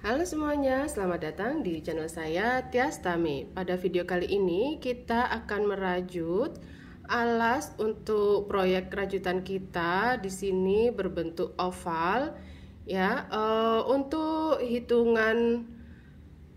Halo semuanya, selamat datang di channel saya Tias Tami. Pada video kali ini kita akan merajut alas untuk proyek rajutan kita. Di sini berbentuk oval, ya. Untuk hitungan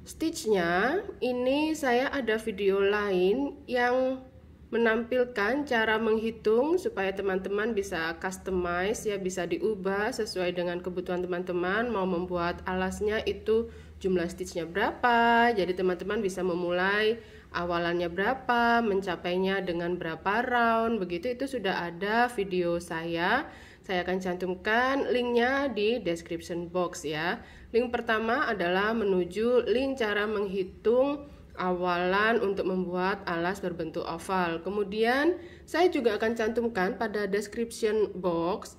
stitchnya, ini saya ada video lain yang menampilkan cara menghitung supaya teman-teman bisa customize, ya, bisa diubah sesuai dengan kebutuhan teman-teman. Mau membuat alasnya itu jumlah stitchnya berapa, jadi teman-teman bisa memulai awalannya berapa, mencapainya dengan berapa round, begitu. Itu sudah ada video saya akan cantumkan linknya di description box, ya. Link pertama adalah menuju link cara menghitung awalan untuk membuat alas berbentuk oval. Kemudian saya juga akan cantumkan pada description box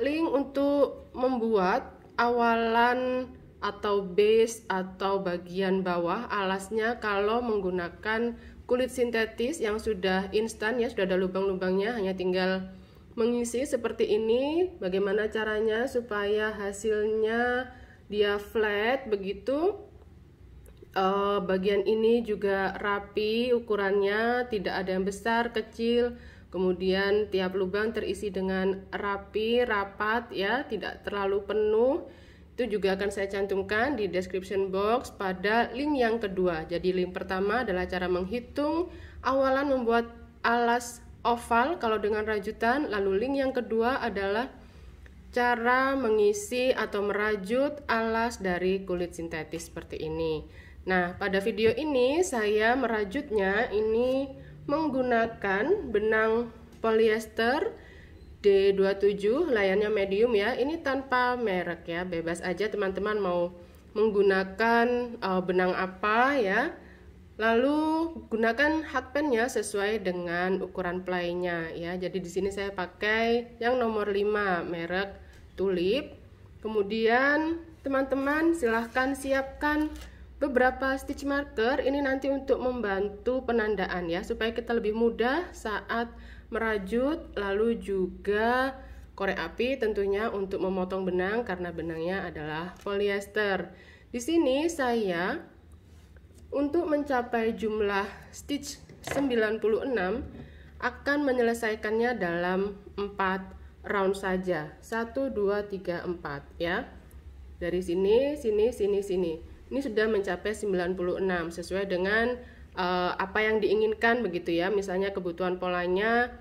link untuk membuat awalan atau base atau bagian bawah alasnya kalau menggunakan kulit sintetis yang sudah instan, ya, sudah ada lubang-lubangnya, hanya tinggal mengisi seperti ini. Bagaimana caranya supaya hasilnya dia flat begitu. Bagian ini juga rapi ukurannya, tidak ada yang besar kecil, kemudian tiap lubang terisi dengan rapi rapat, ya, tidak terlalu penuh. Itu juga akan saya cantumkan di description box pada link yang kedua. Jadi link pertama adalah cara menghitung awalan membuat alas oval kalau dengan rajutan, lalu link yang kedua adalah cara mengisi atau merajut alas dari kulit sintetis seperti ini. Nah, pada video ini saya merajutnya ini menggunakan benang polyester D27, layarnya medium, ya. Ini tanpa merek, ya, bebas aja teman-teman mau menggunakan benang apa, ya. Lalu gunakan hakpennya sesuai dengan ukuran playnya, ya. Jadi di sini saya pakai yang nomor 5 merek Tulip. Kemudian teman-teman silahkan siapkan beberapa stitch marker ini nanti untuk membantu penandaan, ya, supaya kita lebih mudah saat merajut. Lalu juga korek api tentunya untuk memotong benang karena benangnya adalah polyester. Di sini saya untuk mencapai jumlah stitch 96 akan menyelesaikannya dalam 4 round saja. 1 2 3 4, ya. Dari sini, sini. Ini sudah mencapai 96 sesuai dengan apa yang diinginkan begitu, ya. Misalnya kebutuhan polanya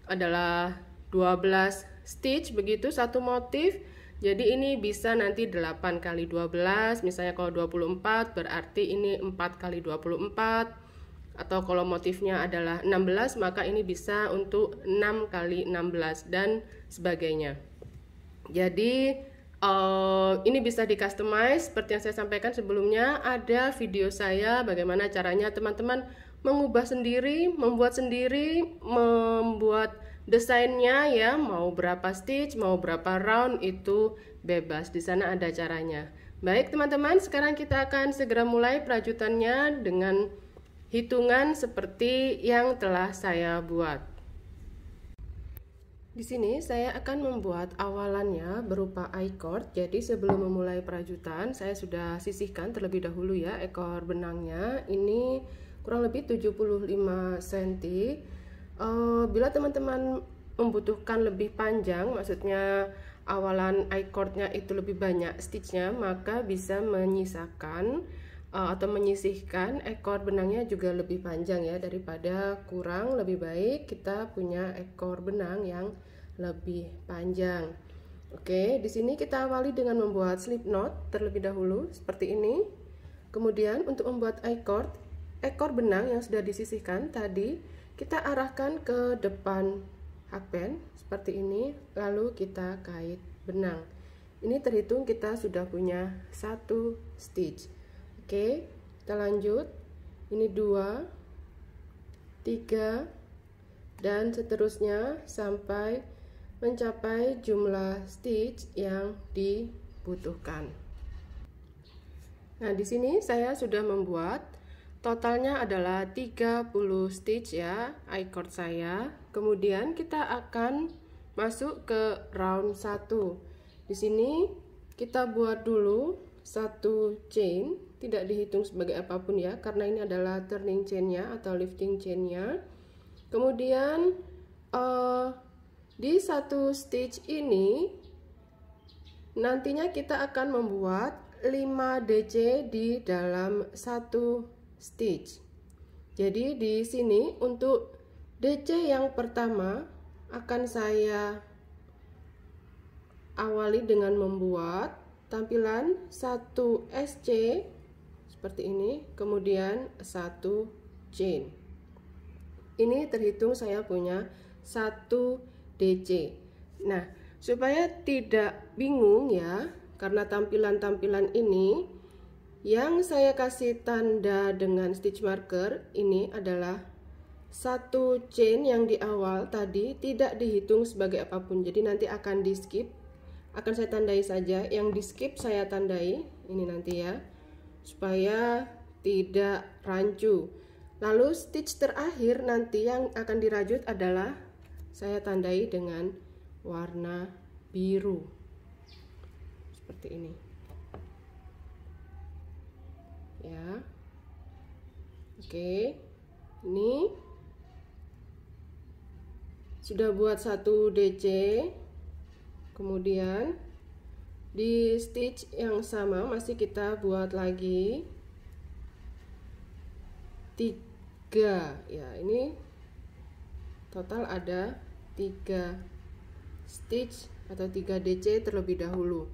adalah 12 stitch begitu satu motif. Jadi ini bisa nanti 8 kali 12, misalnya kalau 24 berarti ini 4 kali 24. Atau kalau motifnya adalah 16 maka ini bisa untuk 6 kali 16 dan sebagainya. Jadi ini bisa di customize seperti yang saya sampaikan sebelumnya. Ada video saya bagaimana caranya teman-teman mengubah sendiri, membuat sendiri, membuat desainnya, ya. Mau berapa stitch, mau berapa round itu bebas. Di sana ada caranya. Baik teman-teman, sekarang kita akan segera mulai perajutannya dengan hitungan seperti yang telah saya buat. Di sini saya akan membuat awalannya berupa I-cord. Jadi sebelum memulai perajutan saya sudah sisihkan terlebih dahulu, ya, ekor benangnya. Ini kurang lebih 75 cm. Bila teman-teman membutuhkan lebih panjang, maksudnya awalan I-cordnya itu lebih banyak stitchnya, maka bisa menyisakan atau menyisihkan ekor benangnya juga lebih panjang, ya, daripada kurang. Lebih baik kita punya ekor benang yang lebih panjang. Oke, di sini kita awali dengan membuat slip knot terlebih dahulu seperti ini. Kemudian untuk membuat I-cord, ekor benang yang sudah disisihkan tadi kita arahkan ke depan hakpen seperti ini, lalu kita kait benang. Ini terhitung kita sudah punya 1 stitch. Oke, kita lanjut. Ini 2, 3, dan seterusnya sampai mencapai jumlah stitch yang dibutuhkan. Nah, di sini saya sudah membuat totalnya adalah 30 stitch, ya, I-cord saya. Kemudian kita akan masuk ke round 1. Di sini kita buat dulu satu chain, tidak dihitung sebagai apapun ya, karena ini adalah turning chainnya atau lifting chainnya. Kemudian di satu stitch ini nantinya kita akan membuat 5 DC di dalam satu stitch. Jadi di sini untuk DC yang pertama akan saya awali dengan membuat tampilan 1 SC seperti ini, kemudian 1 chain. Ini terhitung saya punya 1 DC. Nah, supaya tidak bingung ya, karena tampilan-tampilan ini yang saya kasih tanda dengan stitch marker ini adalah 1 chain yang di awal tadi tidak dihitung sebagai apapun. Jadi nanti akan di skip, akan saya tandai saja. Yang di skip saya tandai ini nanti ya, supaya tidak rancu. Lalu stitch terakhir nanti yang akan dirajut adalah saya tandai dengan warna biru seperti ini ya. Oke, ini sudah buat 1 DC. Kemudian di stitch yang sama masih kita buat lagi 3 ya. Ini total ada 3 stitch atau 3 DC terlebih dahulu.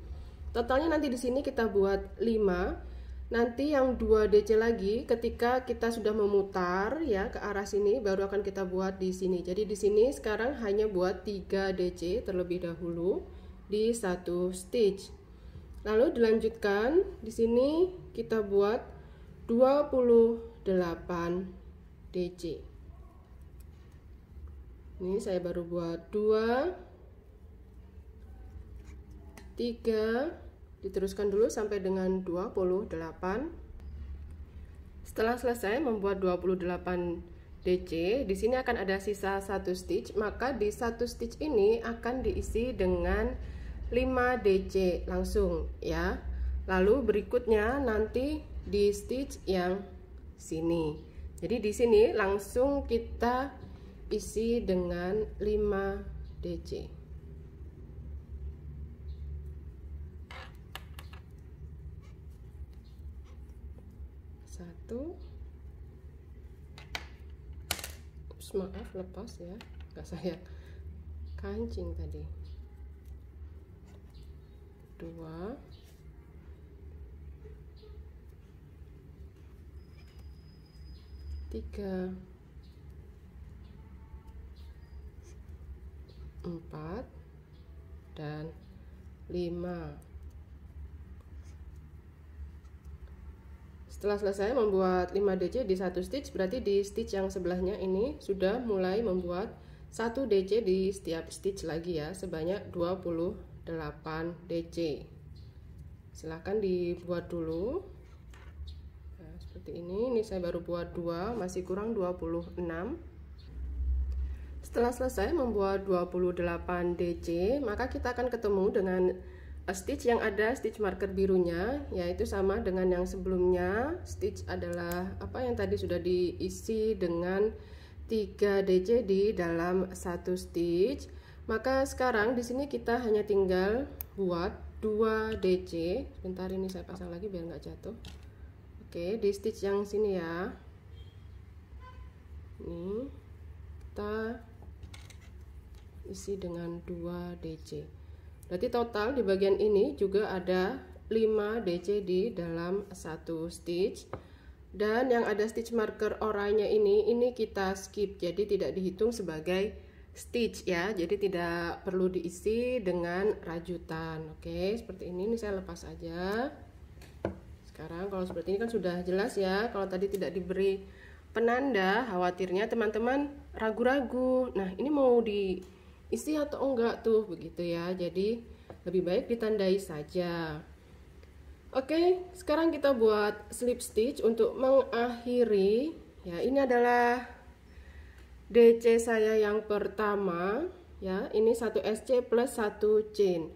Totalnya nanti di sini kita buat 5. Nanti yang 2 DC lagi ketika kita sudah memutar ya ke arah sini baru akan kita buat di sini. Jadi di sini sekarang hanya buat 3 DC terlebih dahulu di satu stitch. Lalu dilanjutkan di sini kita buat 28 DC. Ini saya baru buat 2 3, diteruskan dulu sampai dengan 28. Setelah selesai membuat 28 DC, di sini akan ada sisa 1 stitch, maka di satu stitch ini akan diisi dengan 5 DC langsung ya. Lalu berikutnya nanti di stitch yang sini. Jadi di sini langsung kita isi dengan 5 DC. Ups, maaf lepas ya, nggak saya kancing tadi. 2 3 4 dan 5. Setelah selesai membuat 5 DC di satu stitch, berarti di stitch yang sebelahnya ini sudah mulai membuat 1 DC di setiap stitch lagi ya, sebanyak 28 DC. Silahkan dibuat dulu. Nah, seperti ini saya baru buat 2, masih kurang 26. Setelah selesai membuat 28 DC, maka kita akan ketemu dengan stitch yang ada stitch marker birunya, yaitu sama dengan yang sebelumnya. Stitch adalah apa yang tadi sudah diisi dengan 3 DC di dalam satu stitch. Maka sekarang di sini kita hanya tinggal buat 2 DC. Bentar, ini saya pasang lagi biar nggak jatuh. Oke, di stitch yang sini ya. Ini kita isi dengan 2 DC. Berarti total di bagian ini juga ada 5 DC di dalam satu stitch. Dan yang ada stitch marker oranye ini kita skip, jadi tidak dihitung sebagai stitch ya. Jadi tidak perlu diisi dengan rajutan. Oke, seperti ini saya lepas aja. Sekarang kalau seperti ini kan sudah jelas ya. Kalau tadi tidak diberi penanda, khawatirnya teman-teman ragu-ragu. Nah, ini mau diisi atau enggak tuh, begitu ya. Jadi lebih baik ditandai saja. Oke, sekarang kita buat slip stitch untuk mengakhiri ya. Ini adalah DC saya yang pertama ya. Ini 1 SC plus 1 chain.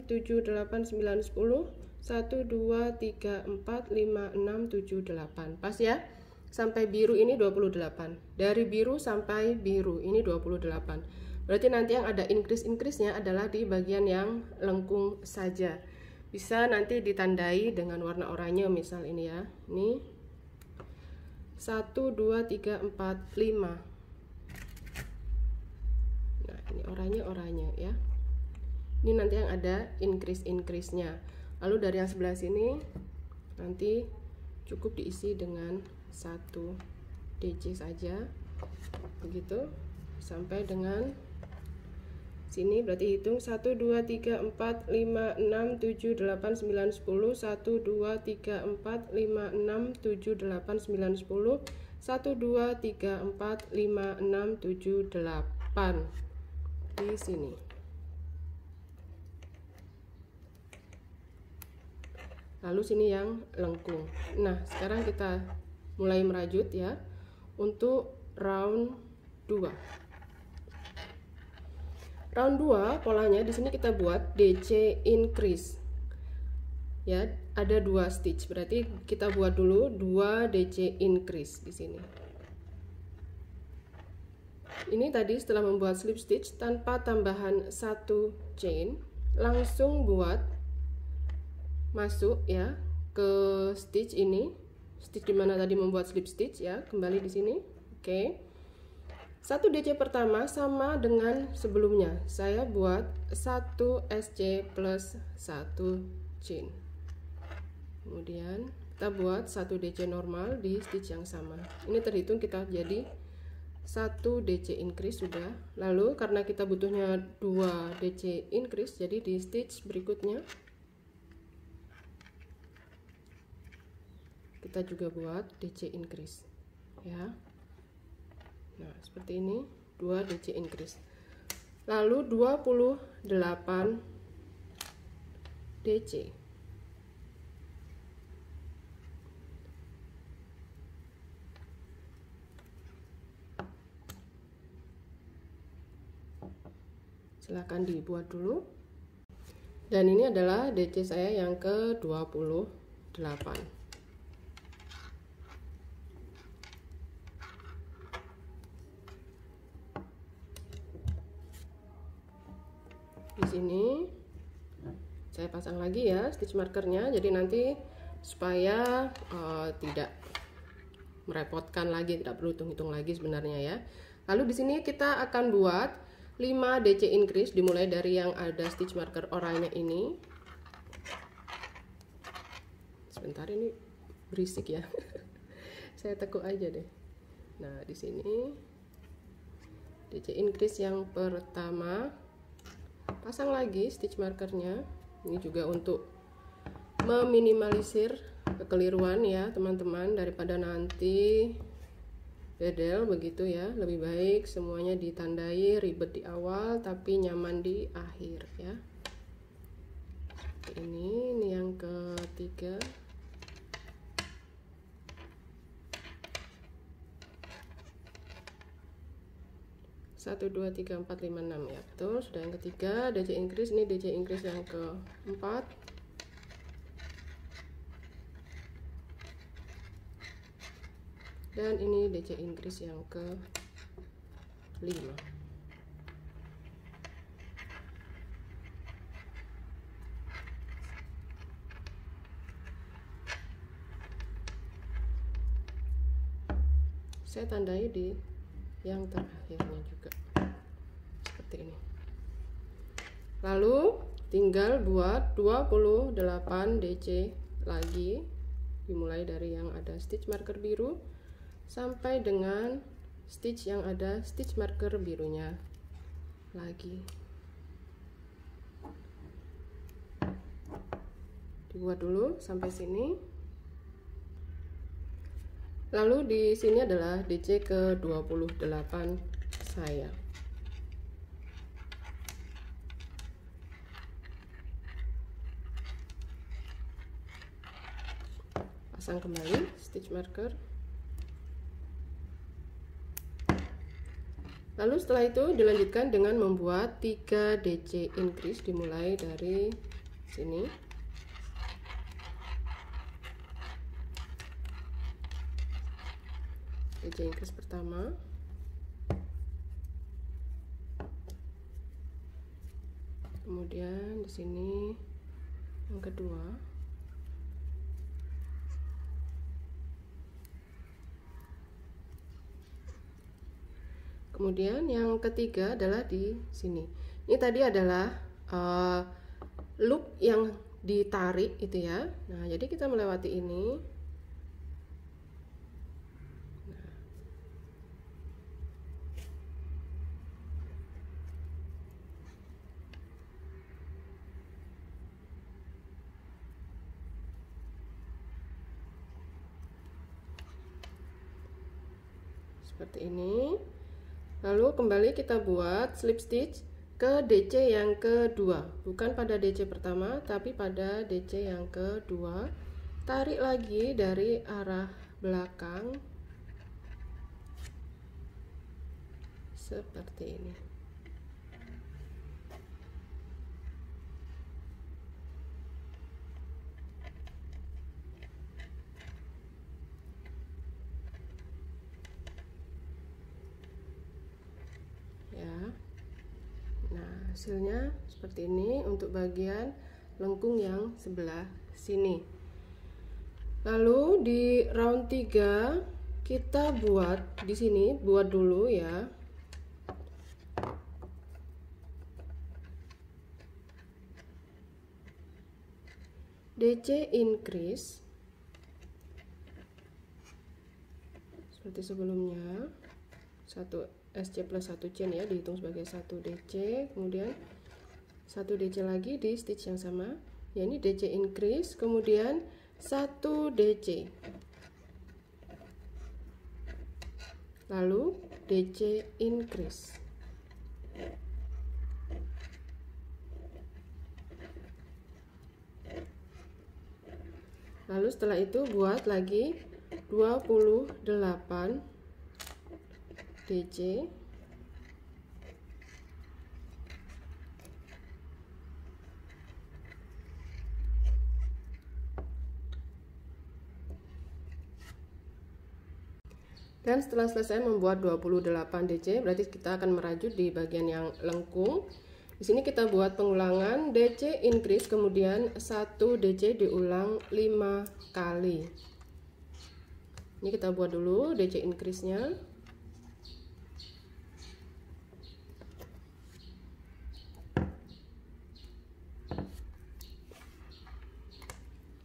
6, 7, 8, 9, 10. 1, 2, 3, 4, 5, 6, 7, 8. Pas ya? Sampai biru ini 28. Dari biru sampai biru ini 28. Berarti nanti yang ada increase-nya adalah di bagian yang lengkung saja. Bisa nanti ditandai dengan warna oranye misal ini ya. Ini 1, 2, 3, 4, 5. Nah, ini oranye ya. Ini nanti yang ada increase-nya. Lalu dari yang sebelah sini nanti cukup diisi dengan 1 DC saja, begitu sampai dengan sini. Berarti hitung 1, 2, 3, 4, 5, 6, 7, 8, 9, 10. 1, 2, 3, 4, 5, 6, 7, 8, 9, 10. 1, 2, 3, 4, 5, 6, 7, 8 di sini. Lalu sini yang lengkung. Nah, sekarang kita mulai merajut ya untuk round 2. Round 2 polanya di sini kita buat DC increase. Ya, ada 2 stitch. Berarti kita buat dulu 2 DC increase di sini. Ini tadi setelah membuat slip stitch tanpa tambahan 1 chain, langsung buat masuk ya ke stitch ini, stitch dimana tadi membuat slip stitch ya, kembali di sini. Oke. 1 DC pertama sama dengan sebelumnya. Saya buat 1 SC plus 1 chain. Kemudian kita buat 1 DC normal di stitch yang sama. Ini terhitung kita jadi 1 DC increase sudah. Lalu karena kita butuhnya 2 DC increase, jadi di stitch berikutnya kita juga buat DC increase ya. Nah, seperti ini 2 DC increase. Lalu 28 DC. Silahkan dibuat dulu. Dan ini adalah DC saya yang ke-28. Di sini saya pasang lagi ya stitch markernya, jadi nanti supaya tidak merepotkan lagi, tidak perlu hitung-hitung lagi sebenarnya ya. Lalu di sini kita akan buat 5 DC increase dimulai dari yang ada stitch marker oranye ini. Sebentar, ini berisik ya. Saya tekuk aja deh. Nah, di sini DC increase yang pertama, pasang lagi stitch markernya. Ini juga untuk meminimalisir kekeliruan ya teman-teman, daripada nanti bedel begitu ya. Lebih baik semuanya ditandai, ribet di awal tapi nyaman di akhir ya. Ini yang ketiga. Satu, dua, tiga, empat, lima, enam ya, betul. Sudah yang ketiga DC increase. Ini DC increase yang keempat. Dan ini DC increase yang ke-5. Saya tandai di yang terakhirnya juga seperti ini. Lalu tinggal buat 28 DC lagi, dimulai dari yang ada stitch marker biru sampai dengan stitch yang ada stitch marker birunya lagi. Dibuat dulu sampai sini. Lalu di sini adalah DC ke-28 saya. Pasang kembali stitch marker. Lalu setelah itu dilanjutkan dengan membuat 3 DC increase dimulai dari sini. DC increase pertama, kemudian di sini yang kedua, kemudian yang ketiga adalah di sini. Ini tadi adalah loop yang ditarik itu ya. Nah, jadi kita melewati ini. Seperti ini. Lalu kembali kita buat slip stitch ke DC yang kedua, bukan pada DC pertama tapi pada DC yang kedua. Tarik lagi dari arah belakang seperti ini. Hasilnya seperti ini untuk bagian lengkung yang sebelah sini. Lalu di round 3 kita buat di sini, buat dulu ya. DC increase seperti sebelumnya, 1 SC plus 1 chain ya, dihitung sebagai 1 DC, kemudian 1 DC lagi di stitch yang sama ya, ini DC increase, kemudian 1 DC, lalu DC increase, lalu setelah itu buat lagi 28 DC, dan setelah selesai membuat 28 DC berarti kita akan merajut di bagian yang lengkung Di sini kita buat pengulangan DC increase, kemudian 1 DC diulang 5 kali. Ini kita buat dulu DC increase-nya.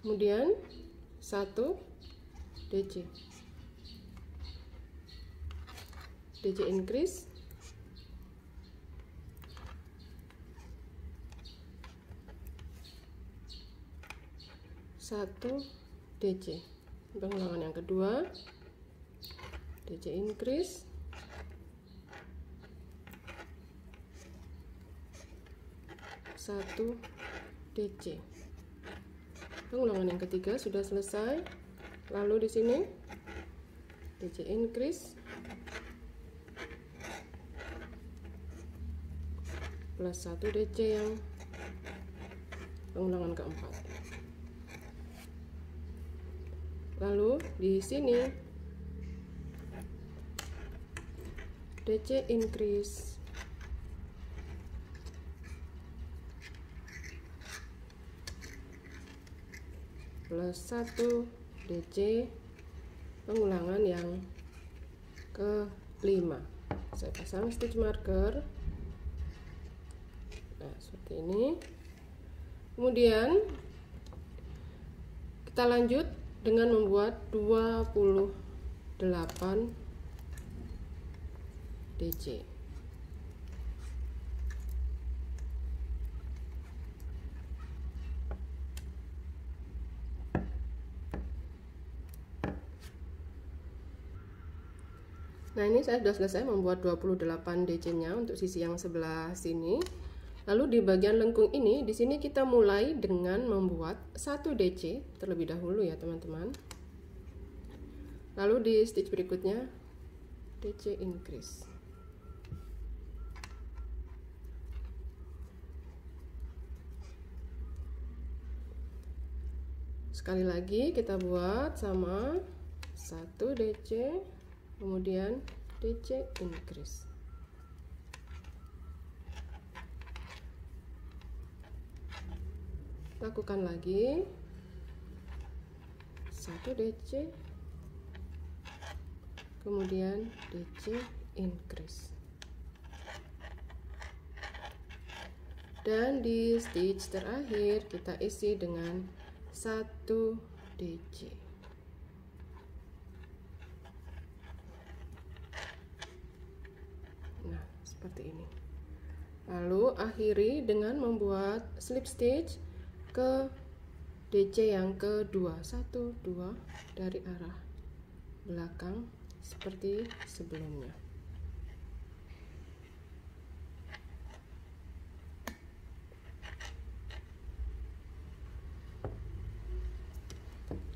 Kemudian 1 DC increase, satu DC. Pengulangan yang kedua, DC increase, satu DC. Pengulangan yang ketiga sudah selesai. Lalu di sini DC increase plus 1 DC yang pengulangan keempat. Lalu di sini DC increase plus 1 DC pengulangan yang kelima. Saya pasang stitch marker. Nah, seperti ini. Kemudian kita lanjut dengan membuat 28 DC. Nah, ini saya sudah selesai membuat 28 DC-nya untuk sisi yang sebelah sini. Lalu di bagian lengkung ini, di sini kita mulai dengan membuat 1 DC terlebih dahulu ya, teman-teman. Lalu di stitch berikutnya DC increase. Sekali lagi kita buat sama 1 DC, kemudian DC increase. Lakukan lagi 1 DC, kemudian DC increase. Dan di stitch terakhir kita isi dengan 1 DC. Nah, seperti ini. Lalu akhiri dengan membuat slip stitch ke DC yang kedua, 1, 2 dari arah belakang seperti sebelumnya.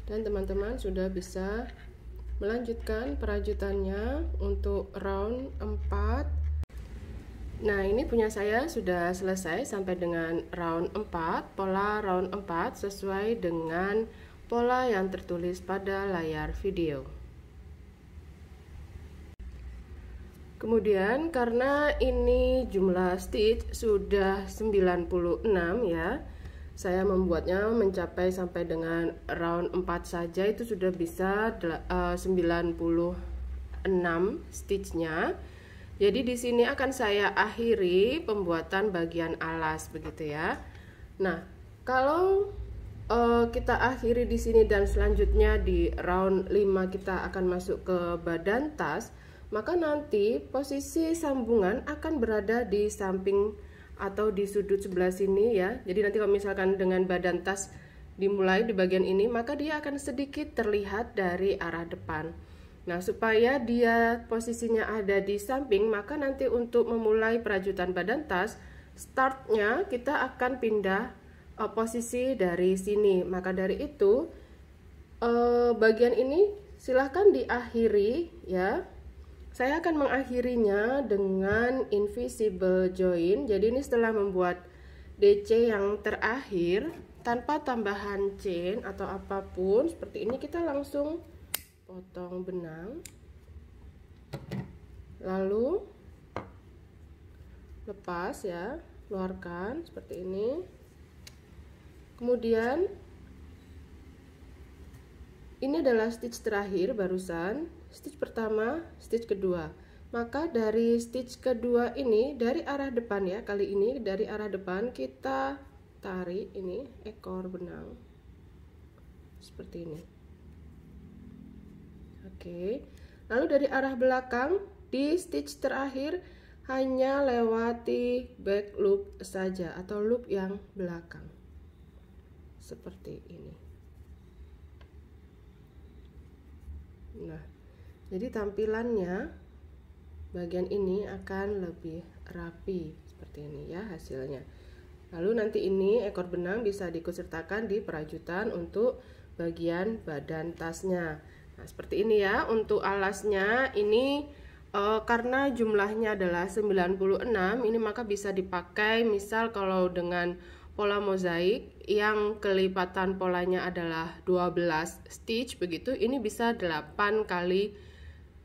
Dan teman-teman sudah bisa melanjutkan perajutannya untuk round 4. Nah, ini punya saya sudah selesai sampai dengan round 4, pola round 4 sesuai dengan pola yang tertulis pada layar video. Kemudian karena ini jumlah stitch sudah 96 ya, saya membuatnya mencapai sampai dengan round 4 saja itu sudah bisa 96 stitchnya. Jadi di sini akan saya akhiri pembuatan bagian alas begitu ya. Nah, kalau kita akhiri di sini dan selanjutnya di round 5 kita akan masuk ke badan tas, maka nanti posisi sambungan akan berada di samping atau di sudut sebelah sini ya. Jadi nanti kalau misalkan dengan badan tas dimulai di bagian ini, maka dia akan sedikit terlihat dari arah depan. Nah, supaya dia posisinya ada di samping, maka nanti untuk memulai perajutan badan tas, startnya kita akan pindah posisi dari sini. Maka dari itu bagian ini silahkan diakhiri ya. Saya akan mengakhirinya dengan invisible join. Jadi ini setelah membuat DC yang terakhir tanpa tambahan chain atau apapun seperti ini, kita langsung potong benang, lalu lepas ya, keluarkan seperti ini. Kemudian ini adalah stitch terakhir barusan, stitch pertama, stitch kedua. Maka dari stitch kedua ini dari arah depan ya, kali ini dari arah depan kita tarik ini ekor benang seperti ini. Oke. Lalu dari arah belakang di stitch terakhir hanya lewati back loop saja atau loop yang belakang. Seperti ini. Nah, jadi tampilannya bagian ini akan lebih rapi seperti ini ya hasilnya. Lalu nanti ini ekor benang bisa diikutsertakan di perajutan untuk bagian badan tasnya. Nah, seperti ini ya untuk alasnya ini karena jumlahnya adalah 96, ini maka bisa dipakai misal kalau dengan pola mozaik yang kelipatan polanya adalah 12 stitch begitu, ini bisa 8 kali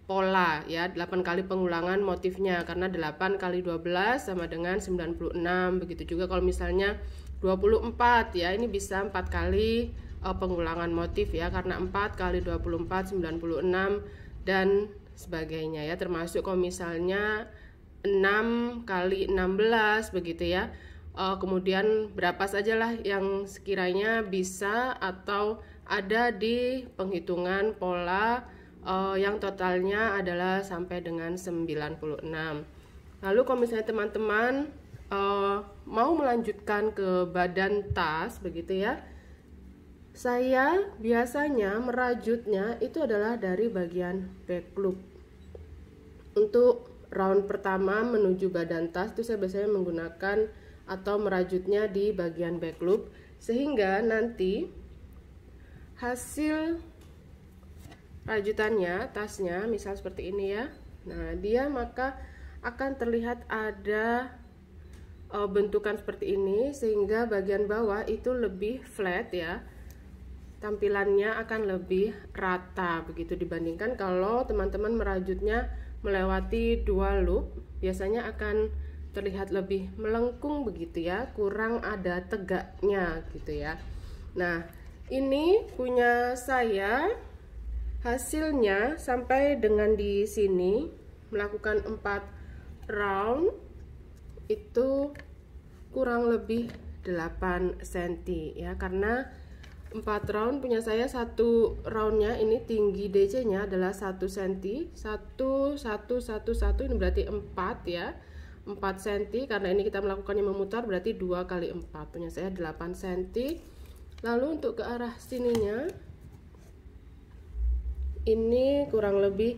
pola ya, 8 kali pengulangan motifnya karena 8 kali 12 sama dengan 96. Begitu juga kalau misalnya 24 ya, ini bisa 4 kali pengulangan motif ya karena 4 kali 24 96 dan sebagainya ya, termasuk kalau misalnya 6 kali 16 begitu ya. Kemudian berapa sajalah yang sekiranya bisa atau ada di penghitungan pola yang totalnya adalah sampai dengan 96. Lalu kalau misalnya teman-teman mau melanjutkan ke badan tas begitu ya, saya biasanya merajutnya itu adalah dari bagian back loop. Untuk round pertama menuju badan tas itu saya biasanya menggunakan atau merajutnya di bagian back loop sehingga nanti hasil rajutannya tasnya misal seperti ini ya. Nah, dia maka akan terlihat ada bentukan seperti ini sehingga bagian bawah itu lebih flat ya. Tampilannya akan lebih rata begitu dibandingkan kalau teman-teman merajutnya melewati dua loop, biasanya akan terlihat lebih melengkung begitu ya, kurang ada tegaknya gitu ya. Nah, ini punya saya hasilnya sampai dengan di sini melakukan 4 round itu kurang lebih 8 cm ya, karena 4 round punya saya, satu roundnya ini tinggi DC nya adalah 1 cm, 1 1 1 1 ini berarti 4 ya, 4 cm karena ini kita melakukannya memutar berarti 2 kali 4 punya saya 8 cm. Lalu untuk ke arah sininya ini kurang lebih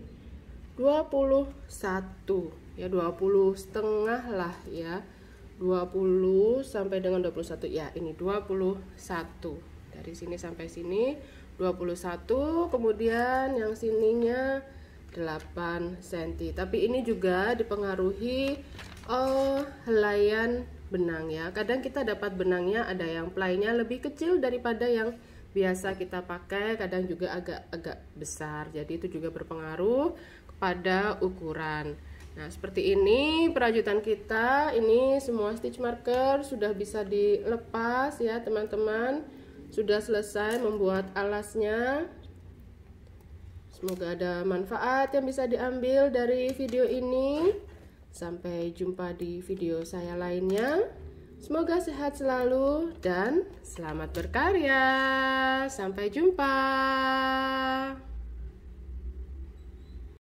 21 ya, 20 setengah lah ya, 20 sampai dengan 21 ya, ini 21 dari sini sampai sini 21, kemudian yang sininya 8 cm. Tapi ini juga dipengaruhi helaian benang ya. Kadang kita dapat benangnya ada yang playnya lebih kecil daripada yang biasa kita pakai, kadang juga agak besar. Jadi itu juga berpengaruh kepada ukuran. Nah, seperti ini perajutan kita. Ini semua stitch marker sudah bisa dilepas ya, teman-teman. Sudah selesai membuat alasnya. Semoga ada manfaat yang bisa diambil dari video ini. Sampai jumpa di video saya lainnya. Semoga sehat selalu dan selamat berkarya. Sampai jumpa.